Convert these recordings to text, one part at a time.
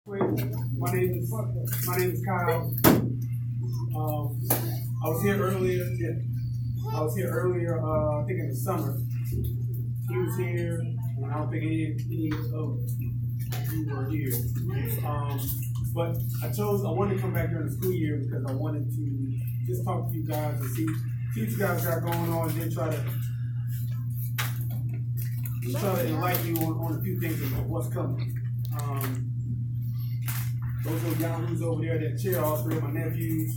My name is Kyle. I was here earlier. Yeah, I was here earlier. I think in the summer. He was here, and I don't think any of you were here. But I wanted to come back during the school year because I wanted to just talk to you guys and see what you guys got going on, and then try to enlighten you on a few things of what's coming. Those little yahoos over there that cheer, all three of my nephews,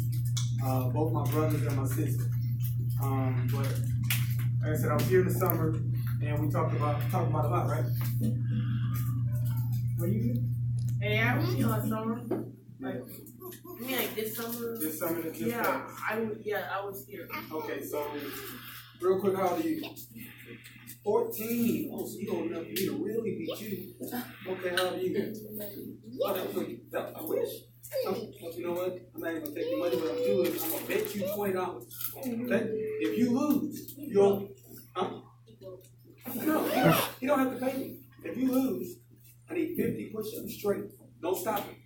both my brothers and my sister. But like I said, I was here in the summer and we talked about a lot, right? Were you here? Hey, I was here last summer. Like, you mean like this summer? This summer that just yeah, passed? I was here. Okay, so real quick, how old are you? 14. Oh, so you old enough for me to really beat you. Okay, how old are you? Oh, I wish. You know what? I'm not even gonna take your money. What I'm doing is I'm gonna bet you $20. Okay? If you lose, you'll. Huh? No, you don't have to pay me. If you lose, I need 50 push-ups straight. Don't stop it.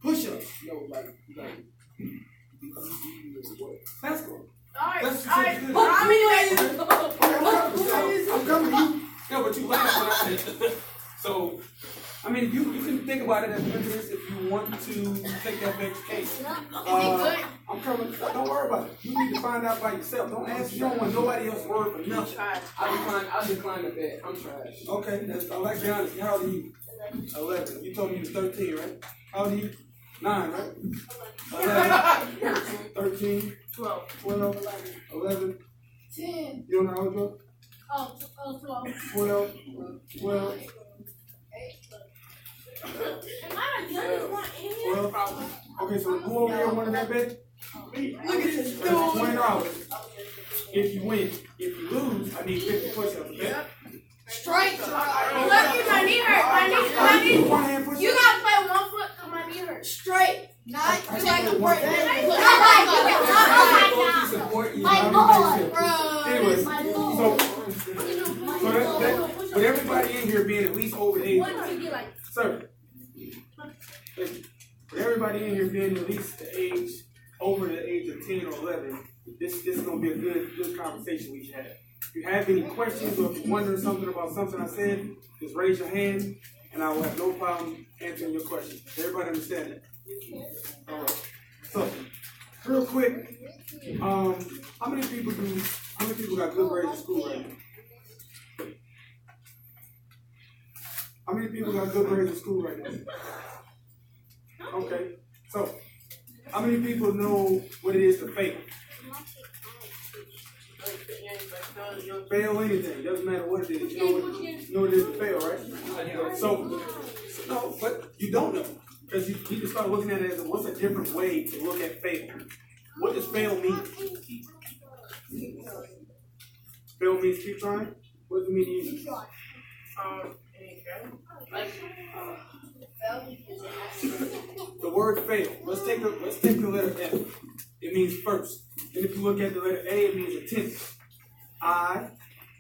Push-ups. Yo, like. Basketball. Alright, I'm coming to you. No, but you laughed when I said. So, I mean, you can think about it as mentors if you want to take that next case. I'm coming. Don't worry about it. You need to find out by yourself. Don't ask. You don't want nobody else's word for nothing. I'll decline the bet. I'm trash. Okay, I like to be honest. How old are you? 11. You told me you were 13, right? How old are you? 9, right? 11, 13, 12, 11, 10. You don't know how old you are? Oh, 12. 12, 12, Am I the youngest one in here? 12. Okay, so who over here wanted that bet? Look at this dude. $20. If you win. If you lose, I need 50 push-ups. Yep. Straight. Lucky my knee hurt. My knee. You gotta play 1 foot because my knee hurt. Straight. Not like a break. My boy, bro. Anyways, with everybody in here being at least over the age, sir, with everybody in here being at least over the age of 10 or 11, this is going to be a good conversation we should have. If you have any questions or if you're wondering something about something I said, just raise your hand and I will have no problem answering your question. Everybody understand that? All right. So, real quick, how many people got good grades in school right now? How many people got good grades in school right now? Okay. So, how many people know what it is to fail? Fail anything, doesn't matter what it is. You know what it is to fail, right? So no, but you don't know. Because you need to start looking at it as what's a different way to look at fail. What does fail mean? Fail means keep trying? What does it mean to you? The word fail. Let's take the letter F. It means first. And if you look at the letter A, it means attempt. I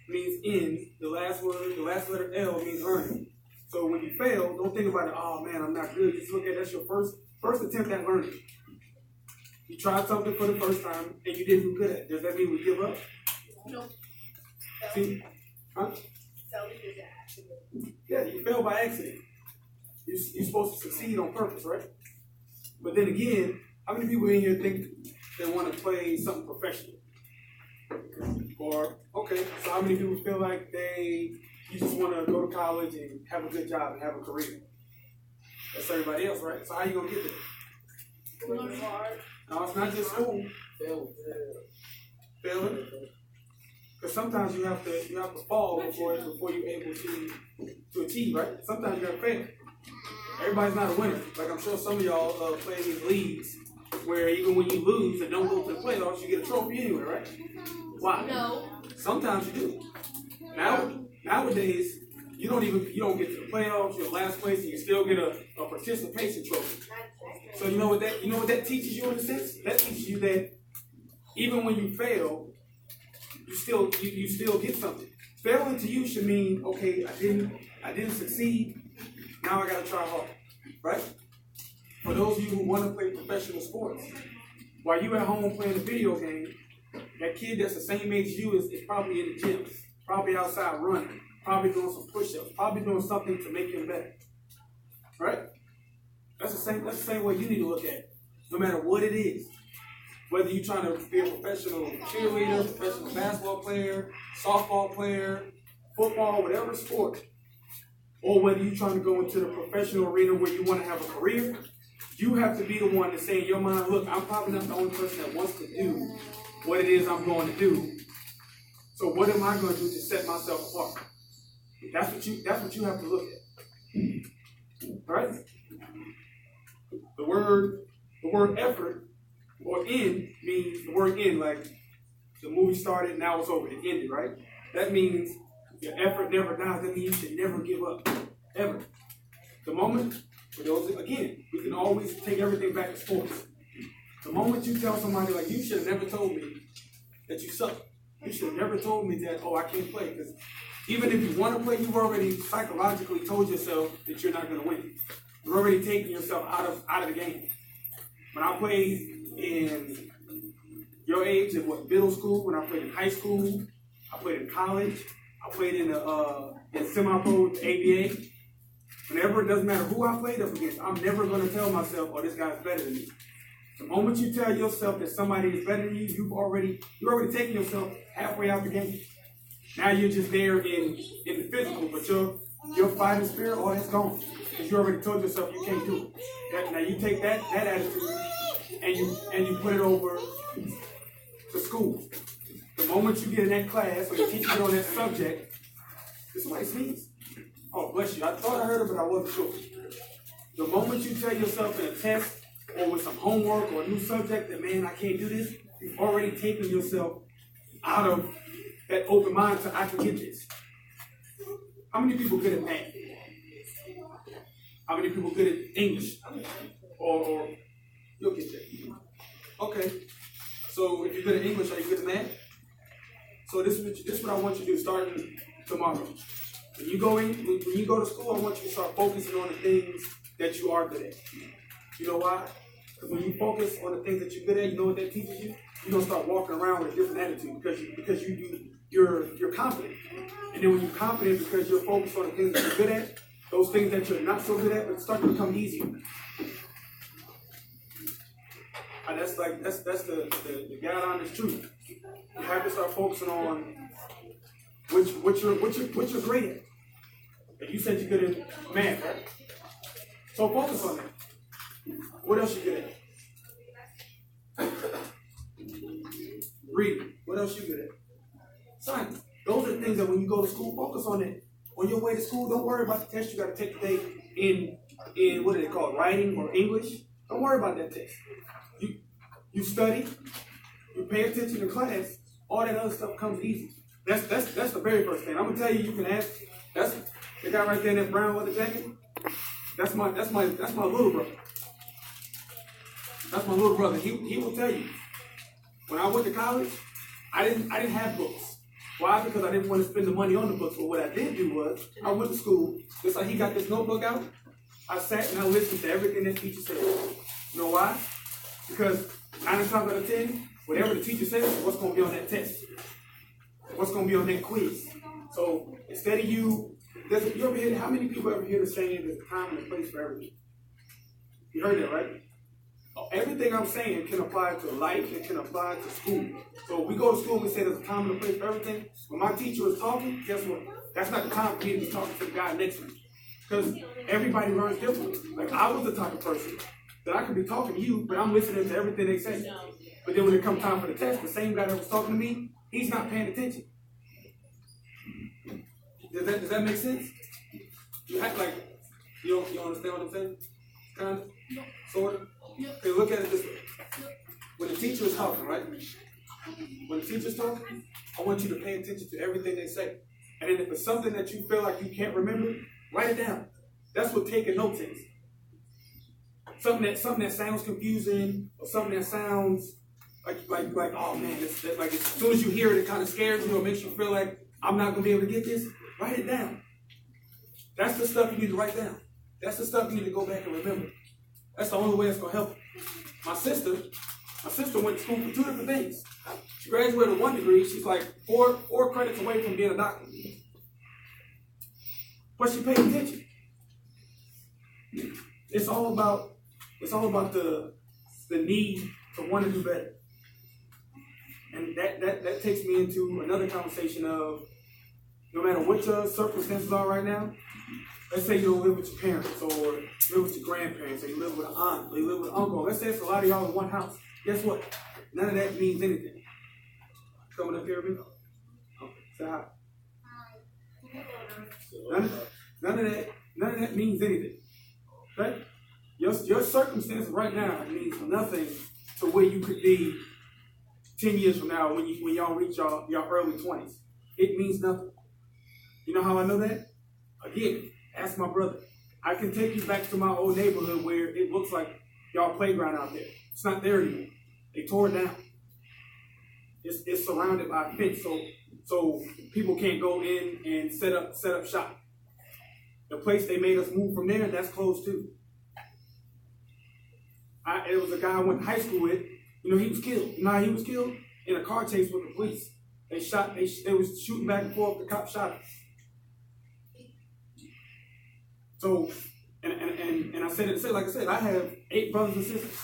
means in. The last letter L means learning. So when you fail, don't think about it, oh man, I'm not good. Just look at that's your first attempt at learning. You tried something for the first time and you didn't do good at it. Does that mean we give up? No. See? Huh? Yeah, you fail by accident. You're supposed to succeed on purpose, right? But then again, how many people in here think they want to play something professional? Or, okay, so how many people feel like you just want to go to college and have a good job and have a career? That's everybody else, right? So how you going to get there? No, it's not just school. Failing. Because sometimes you have to fall before you're able to achieve, right? Sometimes you got to fail. Everybody's not a winner. Like I'm sure some of y'all play in these leagues where even when you lose and don't go to the playoffs, you get a trophy anyway, right? Why? No. Sometimes you do. Nowadays, you don't get to the playoffs, you're last place, and you still get a participation trophy. So you know what that teaches you in a sense? That teaches you that even when you fail, you still get something. Failing to you should mean, okay, I didn't succeed. Now I gotta try hard, right? For those of you who want to play professional sports, while you at home playing a video game, that kid that's the same age as you is probably in the gym, probably outside running, probably doing some push-ups, probably doing something to make him better, right? That's the same way you need to look at it, no matter what it is. Whether you're trying to be a professional cheerleader, professional basketball player, softball player, football, whatever sport, or whether you're trying to go into the professional arena where you want to have a career, you have to be the one to say in your mind, look, I'm probably not the only person that wants to do what it is I'm going to do. So what am I going to do to set myself apart? That's what you have to look at. Right? The word effort or end means the word end, like the movie started, now it's over, it ended, right? That means your effort never dies. That means you should never give up. Ever. The moment, for those, again, we can always take everything back to sports. The moment you tell somebody, like, you should have never told me that you suck. You should have never told me that, oh, I can't play. Because even if you want to play, you've already psychologically told yourself that you're not going to win. You're already taking yourself out of the game. When I played in your age, in middle school, when I played in high school, I played in college, I played in semi-pro ABA. Whenever, it doesn't matter who I played up against, I'm never going to tell myself, oh, this guy's better than me. The moment you tell yourself that somebody is better than you, you're already taking yourself halfway out the game. Now you're just there in the physical, but your fighting spirit, oh, that's gone. Because you already told yourself you can't do it. Now you take that attitude and you put it over to school. The moment you get in that class or the teacher get on that subject, did somebody sneeze? Oh, bless you. I thought I heard it, but I wasn't sure. The moment you tell yourself in a test or with some homework or a new subject that, man, I can't do this, you've already taken yourself out of that open mind to, I can get this. How many people good at math? How many people good at English? Or you'll get that. Okay. So if you're good at English, are you good at math? So this is what I want you to do starting tomorrow. When you go to school, I want you to start focusing on the things that you are good at. You know why? Because when you focus on the things that you're good at, you know what that teaches you? You're gonna start walking around with a different attitude because you're confident. And then when you're confident because you're focused on the things that you're good at, those things that you're not so good at, it start to become easier. And that's the God honest truth. You have to start focusing on what you're great at. And you said you're good at math, right? So focus on that. What else you good at? Reading. What else you good at? Science. Those are the things that when you go to school, focus on it. On your way to school, don't worry about the test you got to take today in what do they call it, writing or English. Don't worry about that test. You study, you pay attention to class, all that other stuff comes easy. That's the very first thing. I'm gonna tell you can ask. That's the guy right there in that brown leather jacket. That's my little brother. That's my little brother. He will tell you. When I went to college, I didn't have books. Why? Because I didn't want to spend the money on the books. But what I did do was I went to school. Just like he got this notebook out, I sat and I listened to everything that teacher said. You know why? Because 9 times out of 10, whatever the teacher says, what's going to be on that test? What's going to be on that quiz? So instead of you ever hear, how many people ever hear the saying, there's a time and a place for everything? You heard that, right? Everything I'm saying can apply to life, it can apply to school. So we go to school and we say there's a time and a place for everything. When my teacher is talking, guess what? That's not the time for me to be talking to the guy next to me. Because everybody learns differently. Like I was the type of person that I could be talking to you, but I'm listening to everything they say. But then when it comes time for the test, the same guy that was talking to me, he's not paying attention. Does that make sense? You act like you understand what I'm saying? Kind of? Sort of? Okay, look at it this way. When the teacher is talking, right? When the teacher's talking, I want you to pay attention to everything they say. And then if it's something that you feel like you can't remember, write it down. That's what taking notes is. Something that sounds confusing, or something that sounds like oh man, like as soon as you hear it, it kind of scares you or makes you feel like I'm not gonna be able to get this. Write it down. That's the stuff you need to write down. That's the stuff you need to go back and remember. That's the only way it's gonna help you. My sister went to school for 2 different things. She graduated with 1 degree. She's like four credits away from being a doctor. But she paid attention. It's all about the need to want to do better. And that takes me into another conversation of no matter what your circumstances are right now, let's say you don't live with your parents or live with your grandparents or you live with an aunt or you live with an uncle. Let's say it's a lot of y'all in one house. Guess what? None of that means anything. Coming up here with me? Okay, say hi. None of that means anything. Okay? Your circumstances right now means nothing to where you could be 10 years from now when y'all reach your early 20s. It means nothing. You know how I know that? Again, ask my brother. I can take you back to my old neighborhood where it looks like y'all playground out there. It's not there anymore. They tore it down. It's surrounded by a fence, so people can't go in and set up shop. The place they made us move from there, that's closed too. It was a guy I went to high school with. You know, he was killed. You know how he was killed? In a car chase with the police. They was shooting back and forth. The cop shot him. So, and I said it, like I said, I have 8 brothers and sisters.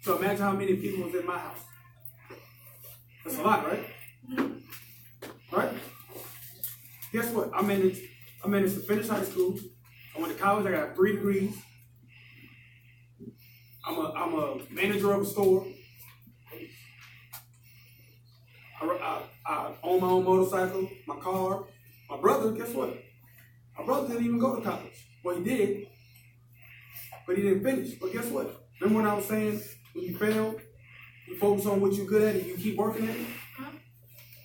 So imagine how many people was in my house. That's a lot, right? Right? Guess what? I managed to finish high school. I went to college. I got 3 degrees. I'm a manager of a store. I own my own motorcycle, my car. My brother, guess what? My brother didn't even go to college. Well, he did, but he didn't finish. But guess what? Remember when I was saying when you fail, you focus on what you're good at and you keep working at it?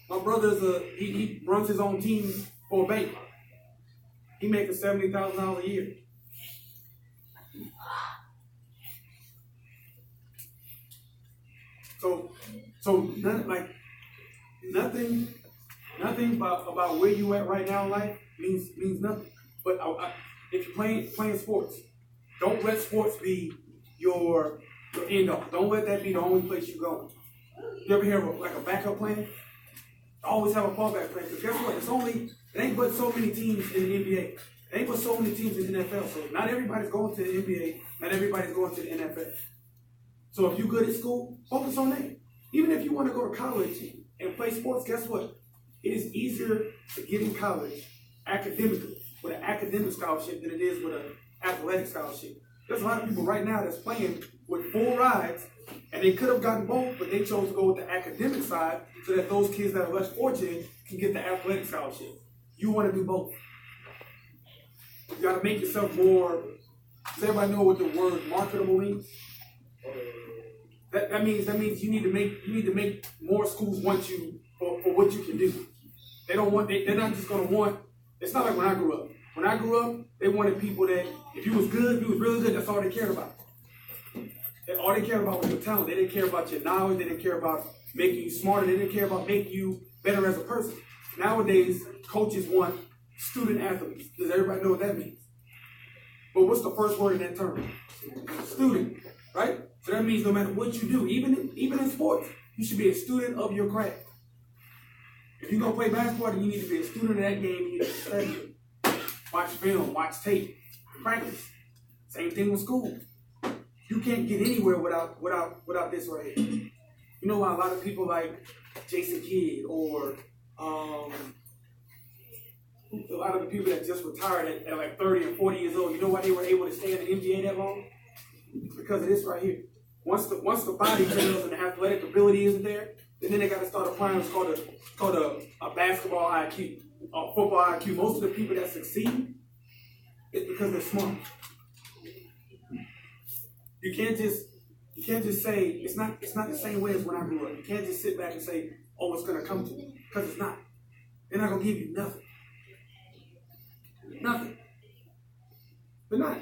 My brother's he runs his own team for a bank. He makes $70,000 a year. So nothing about where you at right now in life means nothing. But if you're playing sports, don't let sports be your end all. Don't let that be the only place you're going. You ever hear of a backup plan? Always have a fallback plan. Because guess what? It ain't but so many teams in the NBA. It ain't but so many teams in the NFL. So not everybody's going to the NBA. Not everybody's going to the NFL. So if you're good at school, focus on that. Even if you want to go to college and play sports, guess what? It is easier to get in college academically with an academic scholarship than it is with an athletic scholarship. There's a lot of people right now that's playing with full rides, and they could have gotten both, but they chose to go with the academic side so that those kids that are less fortunate can get the athletic scholarship. You want to do both. You got to make yourself more. Does everybody know what the word marketable means? That means you need to make more schools want you for what you can do. They're not just gonna want. It's not like when I grew up. When I grew up, they wanted people that if you was good, if you was really good, that's all they cared about. All they cared about was your talent. They didn't care about your knowledge. They didn't care about making you smarter. They didn't care about making you better as a person. Nowadays, coaches want student athletes. Does everybody know what that means? But what's the first word in that term? Student, right? So that means no matter what you do, even in sports, you should be a student of your craft. If you're going to play basketball, then you need to be a student of that game. You need to study, watch film, watch tape, practice. Same thing with school. You can't get anywhere without this right here. You know why a lot of people like Jason Kidd or a lot of the people that just retired at like 30 and 40 years old, you know why they were able to stay in the NBA that long? Because of this right here. Once the body fails and the athletic ability isn't there, then they got to start applying what's called a basketball IQ, or football IQ. Most of the people that succeed is because they're smart. You can't just say it's not the same way as when I grew up. You can't just sit back and say, oh, it's gonna come to me, because it's not. They're not gonna give you nothing. Nothing. They're not.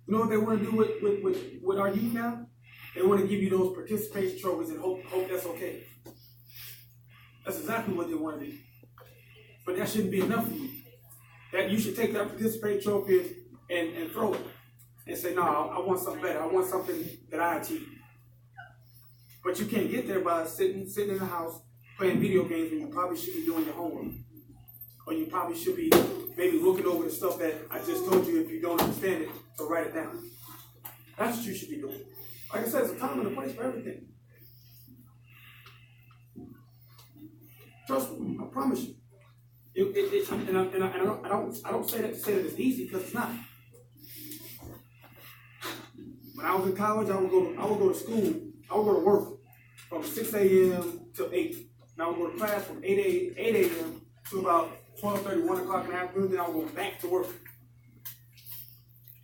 You know what they want to do with our youth now? They want to give you those participation trophies and hope that's okay. That's exactly what they want to do. But that shouldn't be enough for you. That you should take that participation trophy and throw it and say, no, I want something better. I want something that I achieve. But you can't get there by sitting in the house playing video games when you probably should be doing your homework. Or you probably should be maybe looking over the stuff that I just told you if you don't understand it, to write it down. That's what you should be doing. Like I said, it's a time and a place for everything. Trust me, I promise you. I don't say that to say that it's easy, because it's not. When I was in college, I would go to school. I would go to work from 6 a.m. to 8. And I would go to class from 8 a.m. to about 12:30, 1 o'clock in the afternoon. Then I would go back to work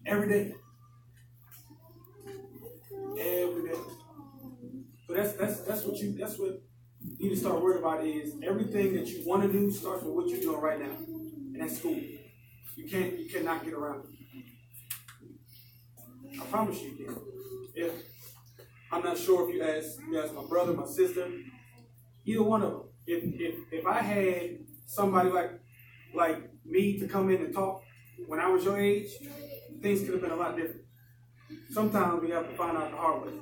every day. Every day. So that's what you need to start worrying about, is everything that you want to do starts with what you're doing right now. And that's school. You cannot get around it. I promise you can. If I'm not sure if you ask my brother, my sister, either one of them. If I had somebody like me to come in and talk when I was your age, things could have been a lot different. Sometimes we have to find out the hard way.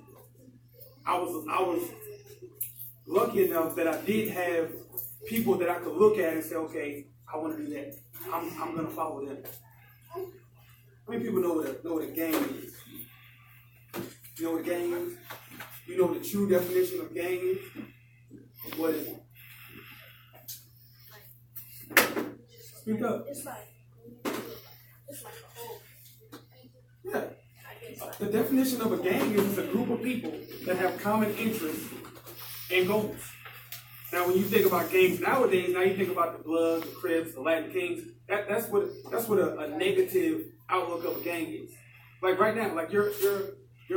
I was lucky enough that I did have people that I could look at and say, okay, I want to do that. I'm going to follow them. How many people know what a gang is? You know what a gang is? You know what the true definition of gang is? What is it? Speak up. It's like a whole. Yeah. The definition of a gang is a group of people that have common interests and goals. Now, when you think about gangs nowadays, now you think about the Bloods, the Crips, the Latin Kings. That's what a negative outlook of a gang is. Like right now, like your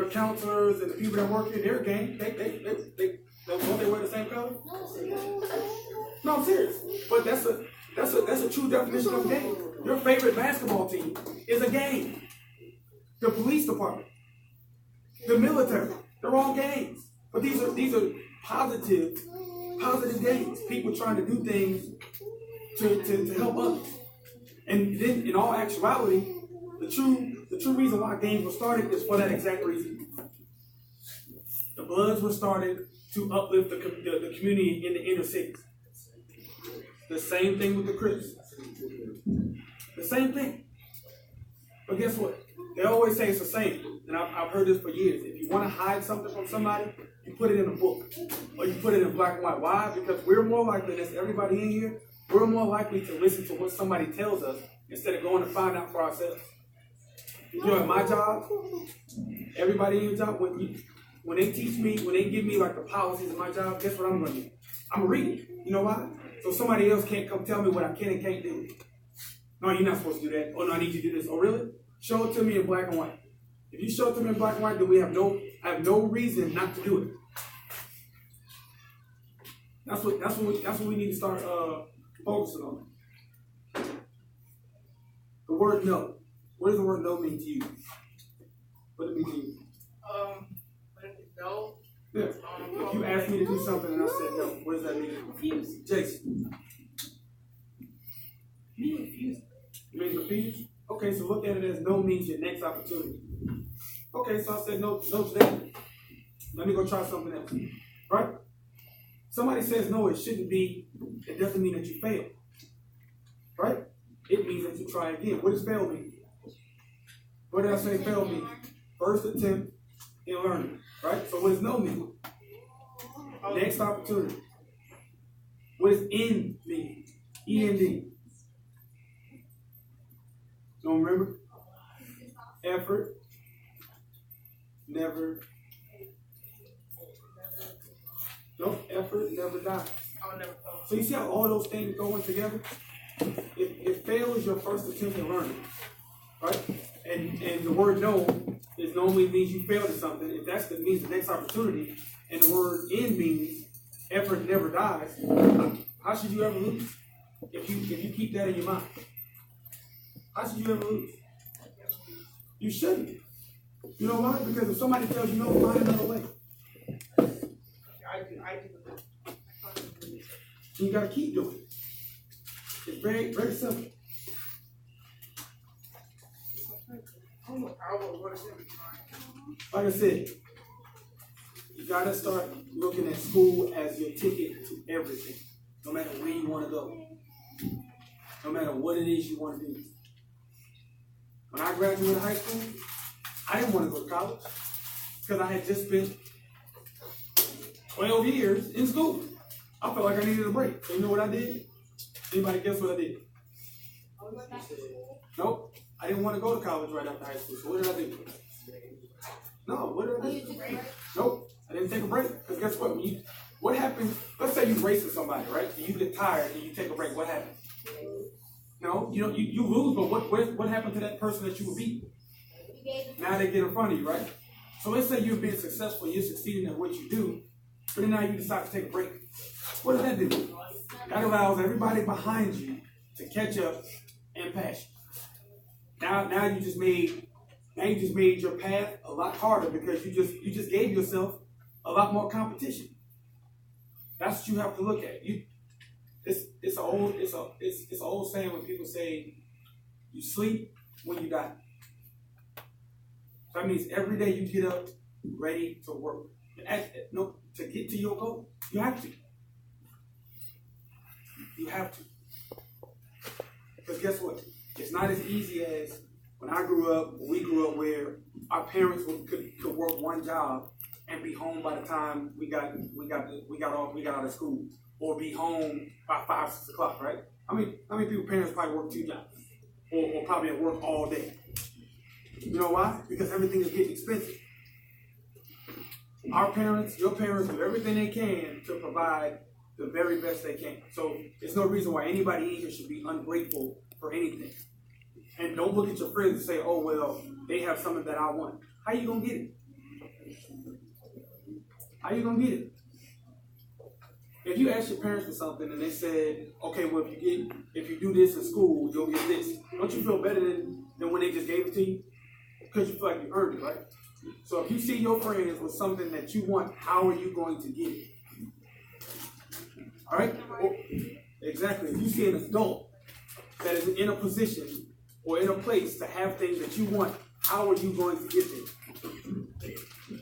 counselors and the people that work here, they're a gang. Don't they wear the same color? No, I'm serious. But that's a true definition of a gang. Your favorite basketball team is a gang. The police department, the military, they're all gangs. But these are positive gangs. People trying to do things to help others. And then, in all actuality, the true reason why gangs were started is for that exact reason. The Bloods were started to uplift the community in the inner cities. The same thing with the Crips. The same thing. But guess what? They always say it's the same. And I've heard this for years. If you want to hide something from somebody, you put it in a book. Or you put it in black and white. Why? Because we're more likely, that's everybody in here, we're more likely to listen to what somebody tells us instead of going to find out for ourselves. You know, at my job, everybody in your job, when they teach me, when they give me like the policies of my job, guess what I'm going to do? I'm going to read it. You know why? So somebody else can't come tell me what I can and can't do. No, you're not supposed to do that. Oh, no, I need you to do this. Oh, really? Show it to me in black and white. If you show it to me in black and white, then I have no reason not to do it. That's what we need to start focusing on. The word no. What does the word no mean to you? What does it mean to you? No. Yeah. If you asked me to do something and I said no, what does that mean? Refuse. Jason. Me refuse. You mean refuse? Okay, so look at it as no means your next opportunity. Okay, so I said no to that. Let me go try something else. Right? Somebody says no, it doesn't mean that you fail. Right? It means that you try again. What does fail mean? What did I say fail mean? First attempt in learning. Right? So what does no mean? Next opportunity. What does end mean? E-N-D. Don't remember? Effort never. No, effort never dies. So you see how all those things go in together? If fail is your first attempt at learning, right? And the word no is normally means you failed at something. If that's the means the next opportunity, and the word end means effort never dies, how should you ever lose? If you keep that in your mind. How should you ever lose? You shouldn't. You know why? Because if somebody tells you no, find another way. So you got to keep doing it. It's very, very simple. Like I said, you gotta start looking at school as your ticket to everything, no matter where you want to go, no matter what it is you want to do. When I graduated high school, I didn't want to go to college because I had just spent 12 years in school. I felt like I needed a break. So you know what I did? Anybody guess what I did? Nope. I didn't want to go to college right after high school. So what did I do? No, what did I do? Nope. I didn't take a break. Because guess what? What happens? Let's say you're racing somebody, right? And you get tired and you take a break. What happens? No, you lose, but what happened to that person that you were beating? Now they get in front of you, right? So let's say you're being successful, you're succeeding at what you do, but then now you decide to take a break. What does that do? That allows everybody behind you to catch up and pass you. Now you just made your path a lot harder because you just gave yourself a lot more competition. That's what you have to look at. It's an old saying when people say you sleep when you die. That means every day you get up ready to work. To get to your goal, you have to. You have to. Because guess what? It's not as easy as when we grew up where our parents could work one job and be home by the time we got out of school, or be home by 5, 6 o'clock, right? How many people's parents probably work 2 jobs, or probably at work all day? You know why? Because everything is getting expensive. Our parents, your parents, do everything they can to provide the very best they can. So there's no reason why anybody in here should be ungrateful for anything. And don't look at your friends and say, oh, well, they have something that I want. How you going to get it? How you going to get it? If you ask your parents for something and they said, okay, well, if you do this in school, you'll get this. Don't you feel better than when they just gave it to you? Because you feel like you earned it, right? So if you see your friends with something that you want, how are you going to get it? All right? Exactly. If you see an adult that is in a position or in a place to have things that you want, how are you going to get there?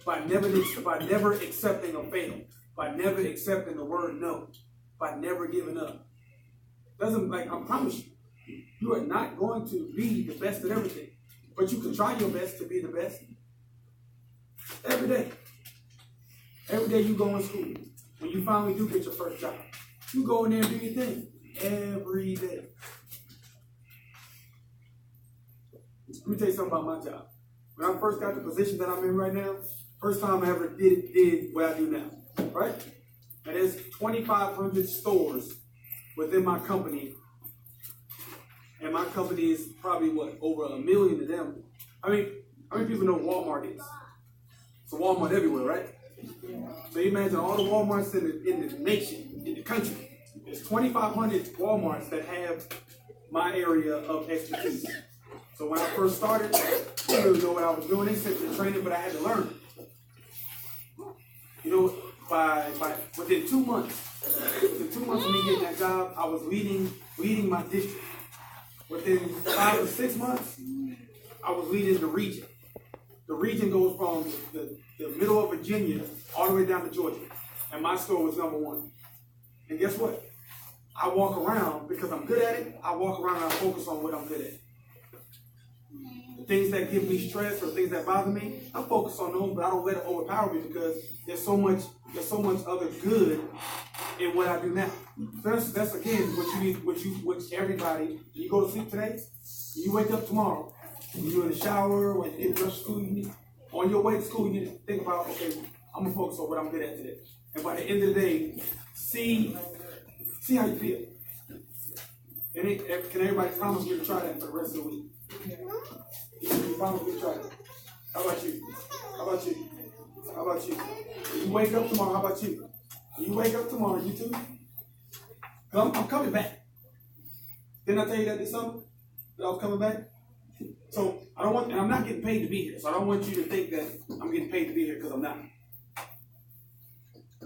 By never accepting a fail. By never accepting the word no. By never giving up. I promise you, you are not going to be the best at everything. But you can try your best to be the best. Every day. Every day you go in school. When you finally do get your first job, you go in there and do your thing. Every day. Let me tell you something about my job. When I first got the position that I'm in right now, first time I ever did what I do now. Right? And there's 2,500 stores within my company. And my company is probably, over 1 million of them. I mean, how many people know Walmart is? It's a Walmart everywhere, right? So you imagine all the Walmarts in the nation, in the country. There's 2,500 Walmarts that have my area of expertise. So when I first started, I didn't really know what I was doing. They sent me to training, but I had to learn. You know, within 2 months of me getting that job, I was leading my district. Within 5 or 6 months, I was leading the region. The region goes from the middle of Virginia all the way down to Georgia. And my store was number 1. And guess what? I walk around, because I'm good at it, I walk around and I focus on what I'm good at. The things that give me stress or things that bother me, I focus on those, but I don't let it overpower me because there's so much other good in what I do now. That's again what everybody, you go to sleep today, you wake up tomorrow, when you're in the shower, when you get dressed for school, on your way to school, you need to think about, okay, I'm gonna focus on what I'm good at today. And by the end of the day, see how you feel. Can everybody promise me to try that for the rest of the week? Can you promise me to try that? How about you? How about you? How about you? When you wake up tomorrow, how about you? When you wake up tomorrow, you too? I'm coming back. Didn't I tell you that this summer? That I was coming back? So and I'm not getting paid to be here. So I don't want you to think that I'm getting paid to be here because I'm not.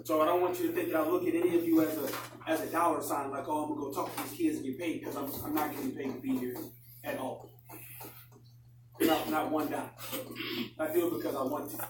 So I don't want you to think that I look at any of you as a dollar sign, like, oh, I'm gonna go talk to these kids and get paid, because I'm not getting paid to be here at all. not one dime. I do it because I want to.